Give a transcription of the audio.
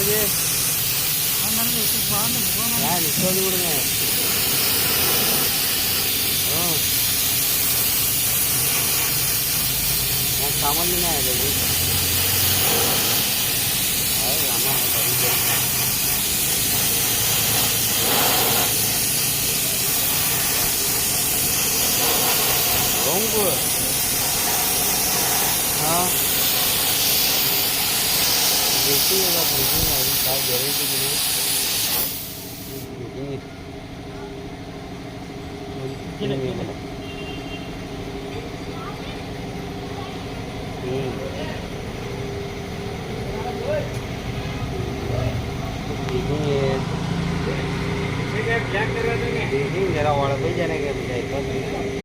ये यार निकल दूर में हाँ यार सामान लेना है जल्दी अरे रामा रोंगपुर हाँ देखिएगा पूछेंगे अभी क्या गारंटी के लिए देखेंगे जरा वाला भाई जाने के